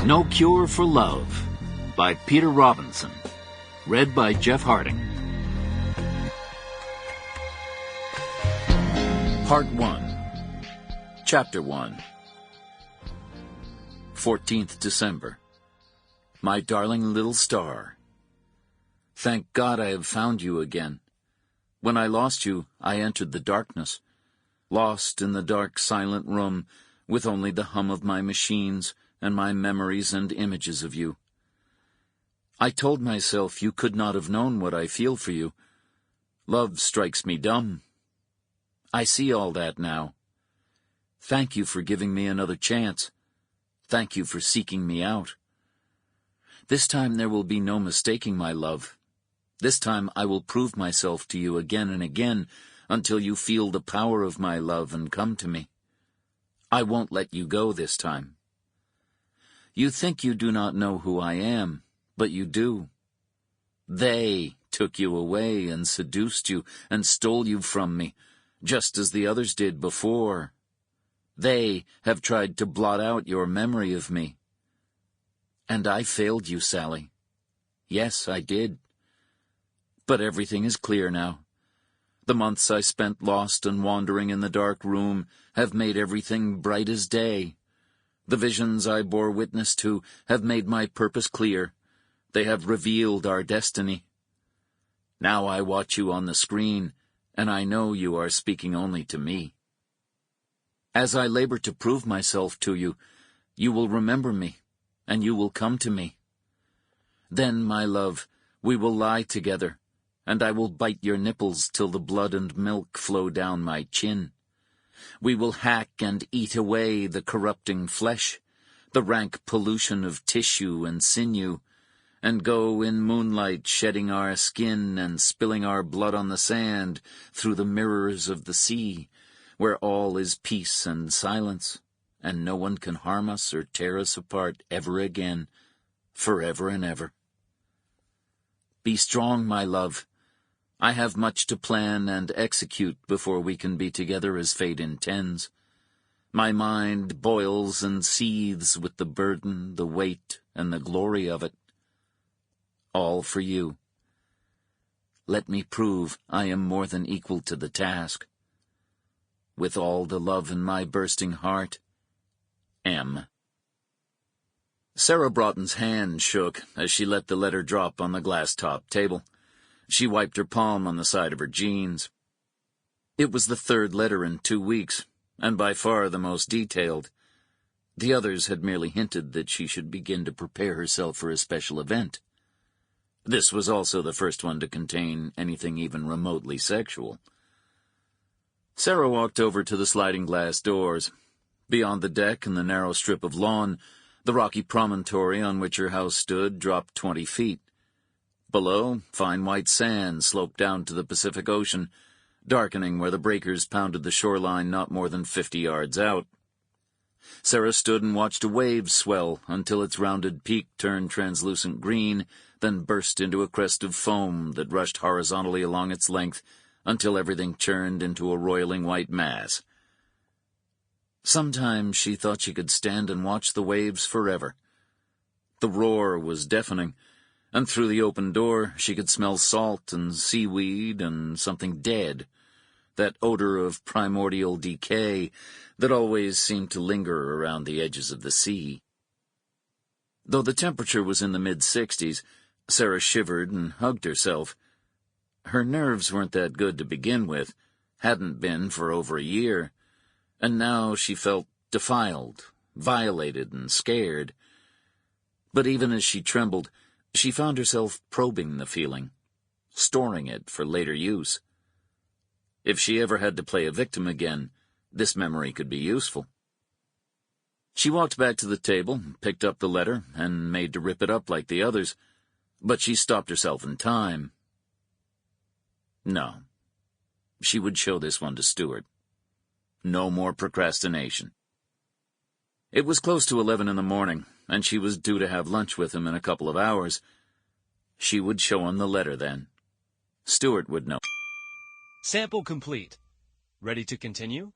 No Cure for Love by Peter Robinson. Read by Jeff Harding. Part 1. Chapter 1. 14th December. My darling little star. Thank God I have found you again. When I lost you, I entered the darkness, lost in the dark, silent room, with only the hum of my machines and my memories and images of you. I told myself you could not have known what I feel for you. Love strikes me dumb. I see all that now. Thank you for giving me another chance. Thank you for seeking me out. This time there will be no mistaking my love. This time I will prove myself to you again and again until you feel the power of my love and come to me. I won't let you go this time. You think you do not know who I am, but you do. They took you away and seduced you and stole you from me, just as the others did before. They have tried to blot out your memory of me. And I failed you, Sally. Yes, I did. But everything is clear now. The months I spent lost and wandering in the dark room have made everything bright as day. The visions I bore witness to have made my purpose clear. They have revealed our destiny. Now I watch you on the screen, and I know you are speaking only to me. As I labor to prove myself to you, you will remember me, and you will come to me. Then, my love, we will lie together, and I will bite your nipples till the blood and milk flow down my chin. We will hack and eat away the corrupting flesh, the rank pollution of tissue and sinew, and go in moonlight shedding our skin and spilling our blood on the sand through the mirrors of the sea, where all is peace and silence, and no one can harm us or tear us apart ever again, forever and ever. Be strong, my love. I have much to plan and execute before we can be together as fate intends. My mind boils and seethes with the burden, the weight, and the glory of it. All for you. Let me prove I am more than equal to the task. With all the love in my bursting heart, M. Sarah Broughton's hand shook as she let the letter drop on the glass-topped table. She wiped her palm on the side of her jeans. It was the third letter in 2 weeks, and by far the most detailed. The others had merely hinted that she should begin to prepare herself for a special event. This was also the first one to contain anything even remotely sexual. Sarah walked over to the sliding glass doors. Beyond the deck and the narrow strip of lawn, the rocky promontory on which her house stood dropped 20 feet. Below, fine white sand sloped down to the Pacific Ocean, darkening where the breakers pounded the shoreline not more than 50 yards out. Sarah stood and watched a wave swell until its rounded peak turned translucent green, then burst into a crest of foam that rushed horizontally along its length until everything churned into a roiling white mass. Sometimes she thought she could stand and watch the waves forever. The roar was deafening, and through the open door she could smell salt and seaweed and something dead, that odor of primordial decay that always seemed to linger around the edges of the sea. Though the temperature was in the mid-60s, Sarah shivered and hugged herself. Her nerves weren't that good to begin with, hadn't been for over a year, and now she felt defiled, violated, and scared. But even as she trembled, she found herself probing the feeling, storing it for later use. If she ever had to play a victim again, this memory could be useful. She walked back to the table, picked up the letter, and made to rip it up like the others, but she stopped herself in time. No. She would show this one to Stuart. No more procrastination. It was close to 11 in the morning, and she was due to have lunch with him in a couple of hours. She would show him the letter then. Stuart would know. Sample complete. Ready to continue?